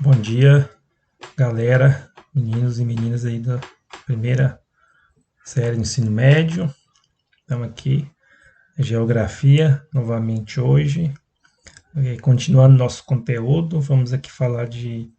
Bom dia, galera, meninos e meninas aí da primeira série do ensino médio. Estamos aqui, Geografia, novamente hoje. Continuando nosso conteúdo, vamos aqui falar de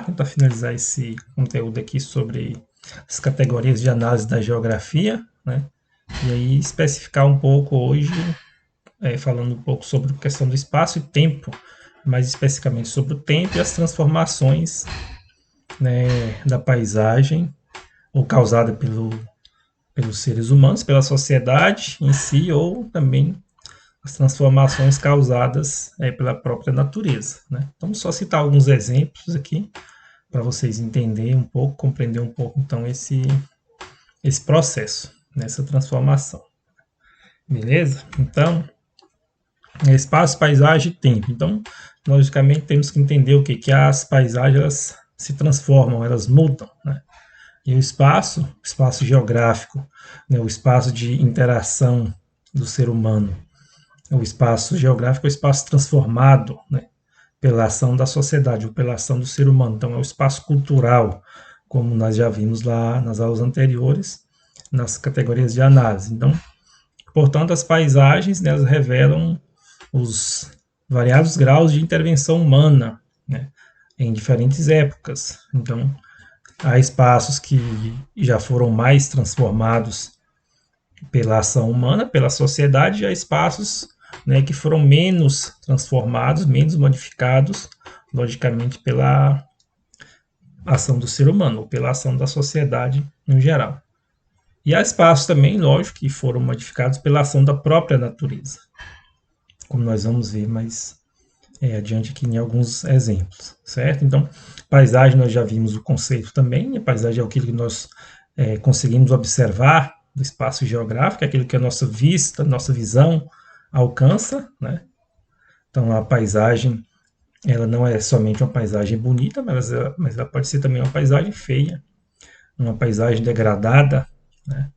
tentar finalizar esse conteúdo aqui sobre as categorias de análise da geografia, né? E aí especificar um pouco hoje, falando um pouco sobre a questão do espaço e tempo, mais especificamente sobre o tempo e as transformações, né, da paisagem, ou causada pelos seres humanos, pela sociedade em si, ou também as transformações causadas pela própria natureza. Né? Então, só citar alguns exemplos aqui para vocês entenderem um pouco, compreender um pouco, então, esse processo, nessa transformação. Beleza? Então, espaço, paisagem e tempo. Então, logicamente, temos que entender o que as paisagens elas se transformam, elas mudam, né? E o espaço geográfico, né, o espaço de interação do ser humano, o espaço geográfico é o espaço transformado, né, pela ação da sociedade, ou pela ação do ser humano. Então, é o espaço cultural, como nós já vimos lá nas aulas anteriores, nas categorias de análise. Então, portanto, as paisagens, né, elas revelam os variados graus de intervenção humana, né, em diferentes épocas. Então, há espaços que já foram mais transformados pela ação humana, pela sociedade, e há espaços, né, que foram menos transformados, menos modificados, logicamente, pela ação do ser humano, ou pela ação da sociedade no geral. E há espaços também, lógico, que foram modificados pela ação da própria natureza, como nós vamos ver mais adiante aqui em alguns exemplos, certo? Então, paisagem, nós já vimos o conceito também, a paisagem é aquilo que nós conseguimos observar do espaço geográfico, é aquilo que a nossa vista, nossa visão alcança, né? Então, a paisagem, ela não é somente uma paisagem bonita, mas ela pode ser também uma paisagem feia, uma paisagem degradada, né?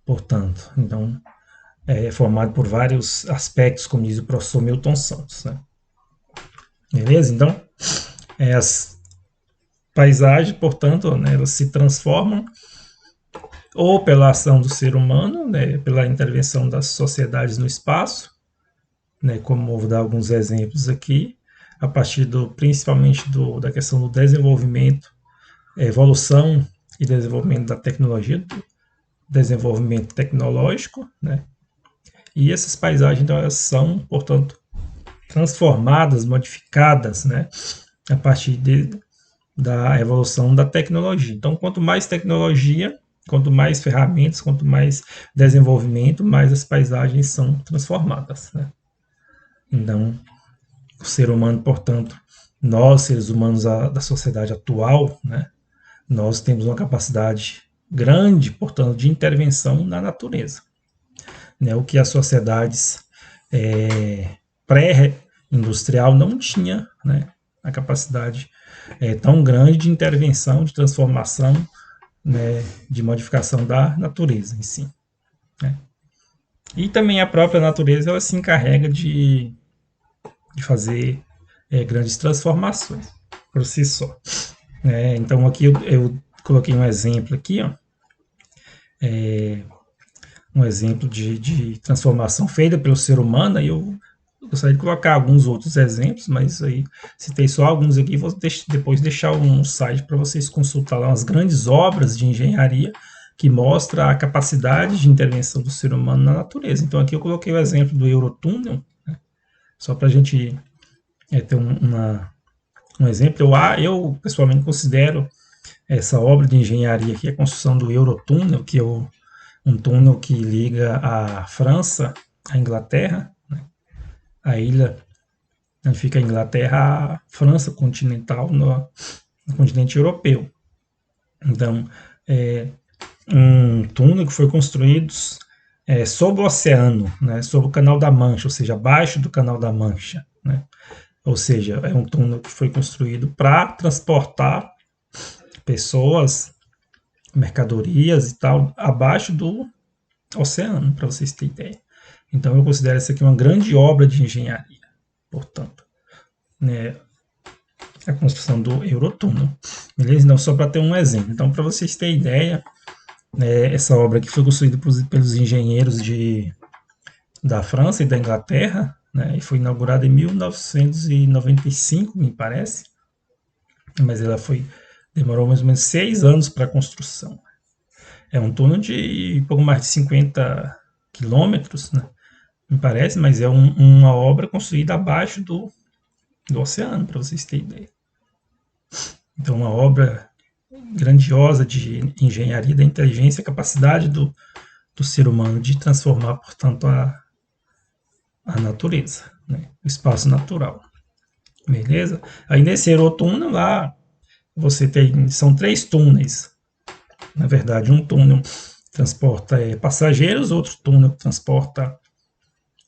Portanto, então, é formado por vários aspectos, como diz o professor Milton Santos, né? Beleza? Então, as paisagens, portanto, né, elas se transformam ou pela ação do ser humano, né, pela intervenção das sociedades no espaço, né, como vou dar alguns exemplos aqui, a partir principalmente da questão do desenvolvimento, evolução e desenvolvimento da tecnologia, do desenvolvimento tecnológico, né, e essas paisagens então, elas são, portanto, transformadas, modificadas, né, a partir da evolução da tecnologia. Então, quanto mais tecnologia, quanto mais ferramentas, quanto mais desenvolvimento, mais as paisagens são transformadas, né? Então, o ser humano, portanto, nós, seres humanos da sociedade atual, né, nós temos uma capacidade grande, portanto, de intervenção na natureza. Né, o que as sociedades pré-industrial não tinha, né, a capacidade tão grande de intervenção, de transformação, né, de modificação da natureza em si. Né. E também a própria natureza ela se encarrega de fazer grandes transformações por si só. Então aqui eu coloquei um exemplo aqui, ó, um exemplo de transformação feita pelo ser humano, e eu gostaria de colocar alguns outros exemplos, mas aí citei só alguns aqui, vou depois deixar um site para vocês consultar lá umas grandes obras de engenharia que mostra a capacidade de intervenção do ser humano na natureza. Então aqui eu coloquei o exemplo do Eurotúnel, né, só para a gente ter um exemplo. Eu pessoalmente considero essa obra de engenharia aqui, a construção do Eurotúnel, que é um túnel que liga a França à Inglaterra, né, a ilha onde fica a Inglaterra, a França continental no continente europeu. Então, um túnel que foi construído sob o oceano, né, sob o Canal da Mancha, ou seja, abaixo do Canal da Mancha, né? Ou seja, é um túnel que foi construído para transportar pessoas, mercadorias e tal, abaixo do oceano, para vocês terem ideia. Então eu considero essa aqui uma grande obra de engenharia, portanto. Né? a construção do Eurotúnel. Beleza? Então, só para ter um exemplo. Então, para vocês terem ideia, essa obra aqui foi construída pelos engenheiros da França e da Inglaterra, né, e foi inaugurada em 1995, me parece, mas demorou mais ou menos 6 anos para a construção. É um túnel de pouco mais de 50 quilômetros, né, me parece, mas é uma obra construída abaixo do oceano, para vocês terem ideia. Então, uma obra grandiosa de engenharia da inteligência, a capacidade do ser humano de transformar, portanto, a natureza, né? O espaço natural. Beleza? Aí nesse Eurotúnel lá, são 3 túneis. Na verdade, um túnel transporta passageiros, outro túnel transporta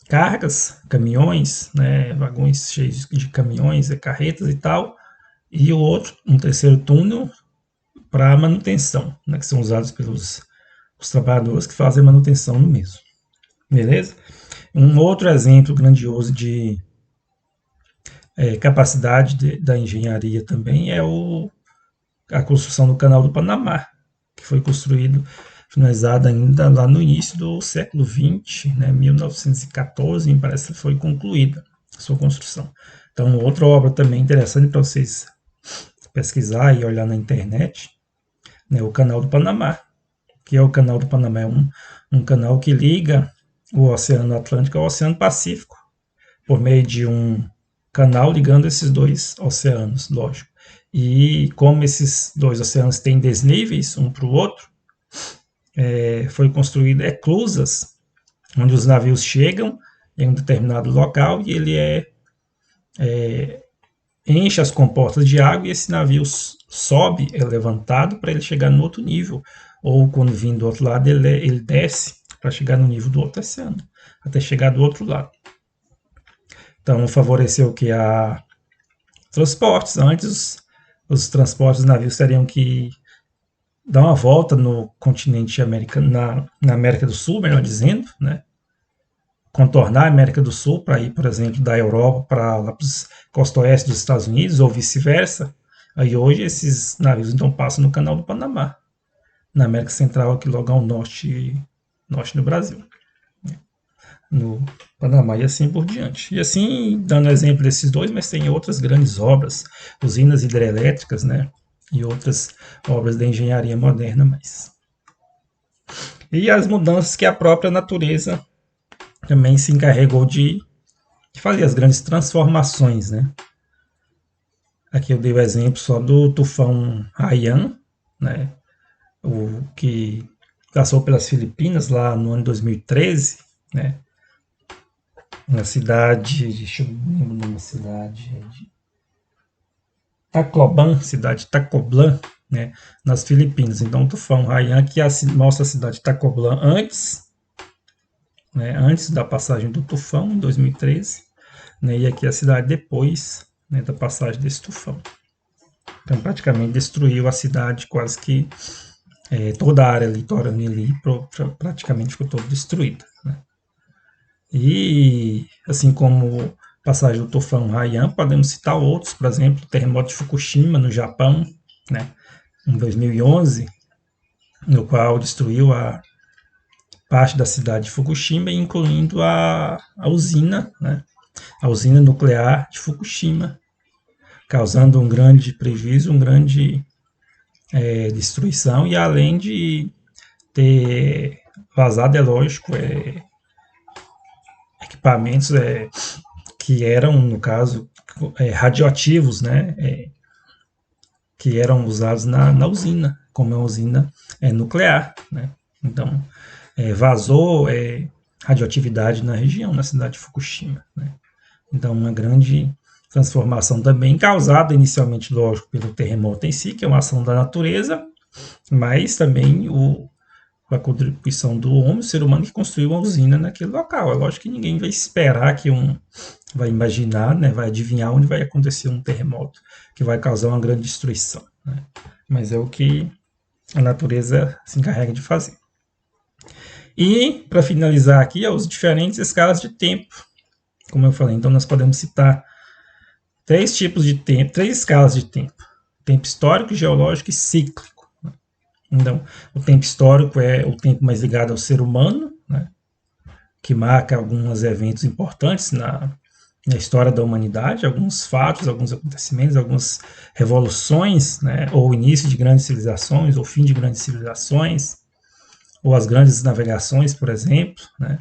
cargas, caminhões, né, vagões cheios de caminhões, carretas e tal, e um terceiro túnel para manutenção, né, que são usados pelos os trabalhadores que fazem manutenção no mesmo. Beleza? Um outro exemplo grandioso de capacidade da engenharia também é a construção do Canal do Panamá, que foi finalizado ainda lá no início do século XX, né, 1914, me parece que foi concluída a sua construção. Então, outra obra também interessante para vocês pesquisar e olhar na internet, né, o Canal do Panamá, que é o Canal do Panamá, é um canal que liga o Oceano Atlântico ao Oceano Pacífico, por meio de um canal ligando esses 2 oceanos, lógico. E como esses 2 oceanos têm desníveis um para o outro, foi construído eclusas, onde os navios chegam em um determinado local e ele enche as comportas de água e esse navio sobe, é levantado para ele chegar no outro nível. Ou quando vem do outro lado, ele desce para chegar no nível do outro oceano, até chegar do outro lado. Então, favoreceu que a transportes. Antes, os transportes dos navios teriam que dar uma volta no continente americano, na América do Sul, melhor dizendo, né? Contornar a América do Sul para ir, por exemplo, da Europa para lá para os costa oeste dos Estados Unidos, ou vice-versa. Aí hoje esses navios então passam no Canal do Panamá, na América Central, aqui logo ao norte do Brasil, no Panamá e assim por diante. E assim, dando exemplo desses 2, mas tem outras grandes obras, usinas hidrelétricas, né, e outras obras da engenharia moderna mais. E as mudanças que a própria natureza também se encarregou de fazer, as grandes transformações, né. Aqui eu dei o exemplo só do tufão Haiyan, né, o que passou pelas Filipinas lá no ano 2013, né, na cidade, deixa eu lembrar o nome da cidade, cidade de Tacloban, né, nas Filipinas. Então, o tufão Haiyan que mostra a cidade de Tacloban antes, né, antes da passagem do tufão, em 2013, né, e aqui a cidade depois, né, da passagem desse tufão. Então, praticamente destruiu a cidade, quase que toda a área litorânea ali praticamente ficou toda destruída, né. E, assim como passagem do tufão Haiyan, podemos citar outros, por exemplo, o terremoto de Fukushima, no Japão, né, em 2011, no qual destruiu a parte da cidade de Fukushima, incluindo a usina, né, a usina nuclear de Fukushima, causando um grande prejuízo, uma grande destruição, e além de ter vazado, é lógico, equipamentos que eram, no caso, radioativos, né, que eram usados na usina, como é uma usina nuclear, né. Então, vazou radioatividade na região, na cidade de Fukushima, né. Então, uma grande transformação também causada inicialmente, lógico, pelo terremoto em si, que é uma ação da natureza, mas também a contribuição do homem, o ser humano que construiu uma usina naquele local. É lógico que ninguém vai esperar vai imaginar, né, vai adivinhar onde vai acontecer um terremoto que vai causar uma grande destruição, né? Mas é o que a natureza se encarrega de fazer. E, para finalizar aqui, os diferentes escalas de tempo, como eu falei. Então, nós podemos citar três tipos de tempo, três escalas de tempo: tempo histórico, geológico e cíclico. Então, o tempo histórico é o tempo mais ligado ao ser humano, né, que marca alguns eventos importantes na história da humanidade, alguns fatos, alguns acontecimentos, algumas revoluções, né, ou início de grandes civilizações, ou fim de grandes civilizações, ou as grandes navegações, por exemplo, né,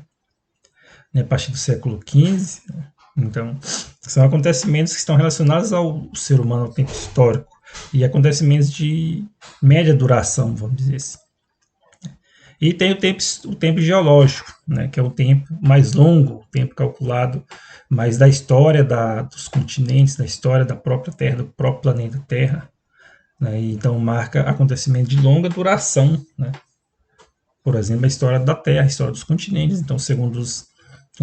a partir do século XV. Né. Então, são acontecimentos que estão relacionados ao ser humano, ao tempo histórico, e acontecimentos de média duração, vamos dizer assim. E tem o tempo geológico, né, que é o tempo mais longo, o tempo calculado mais da história dos continentes, da história da própria Terra, do próprio planeta Terra. Né, e então marca acontecimentos de longa duração. Né. Por exemplo, a história da Terra, a história dos continentes. Então, segundo os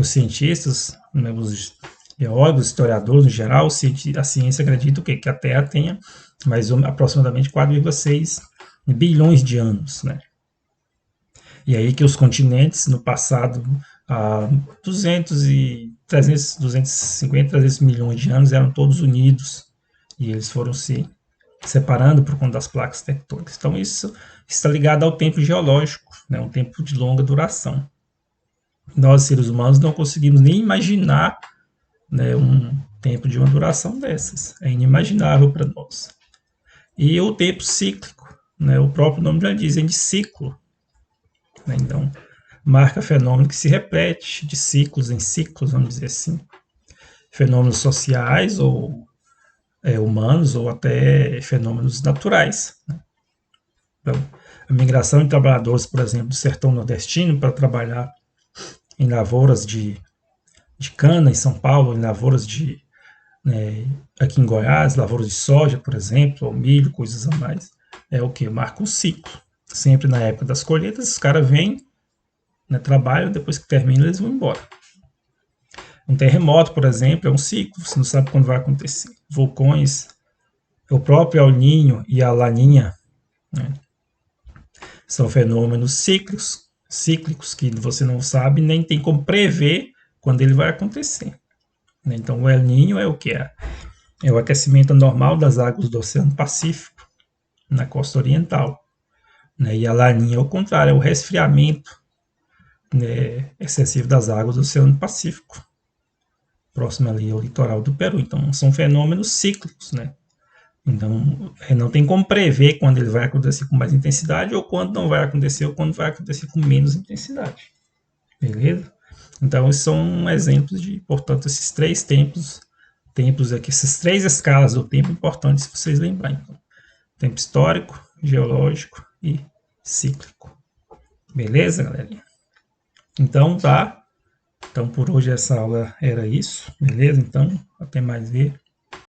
cientistas, né, os geólogos, historiadores em geral, a ciência acredita que a Terra tenha mais aproximadamente 4,6 bilhões de anos. Né. E aí que os continentes, no passado, há 250, 300 milhões de anos, eram todos unidos. E eles foram se separando por conta das placas tectônicas. Então, isso está ligado ao tempo geológico, né, um tempo de longa duração. Nós, seres humanos, não conseguimos nem imaginar, né, um tempo de uma duração dessas. É inimaginável para nós. E o tempo cíclico, né, o próprio nome já diz, é de ciclo. Né, então, marca fenômeno que se repete de ciclos em ciclos, vamos dizer assim. Fenômenos sociais ou humanos ou até fenômenos naturais. Né. Então, a migração de trabalhadores, por exemplo, do sertão nordestino para trabalhar em lavouras de cana em São Paulo, em lavouras aqui em Goiás, lavouras de soja, por exemplo, ou milho, coisas a mais, é o que? Marca um ciclo. Sempre na época das colheitas, os caras vêm, né, trabalham, depois que termina, eles vão embora. Um terremoto, por exemplo, é um ciclo, você não sabe quando vai acontecer. Vulcões, o próprio El Niño e a Laninha, né, são fenômenos cíclicos que você não sabe nem tem como prever quando ele vai acontecer. Então, o El Niño é o que é? É o aquecimento normal das águas do Oceano Pacífico na costa oriental. E a Laninha, ao contrário, é o resfriamento, né, excessivo das águas do Oceano Pacífico, próximo ali ao litoral do Peru. Então, são fenômenos cíclicos, né? Então, não tem como prever quando ele vai acontecer com mais intensidade ou quando não vai acontecer ou quando vai acontecer com menos intensidade. Beleza? Então, esses são exemplos de, portanto, esses três tempos aqui, essas três escalas do tempo importantes para vocês lembrarem. Então, tempo histórico, geológico e cíclico. Beleza, galerinha? Então, tá. Então, por hoje essa aula era isso. Beleza? Então, até mais ver.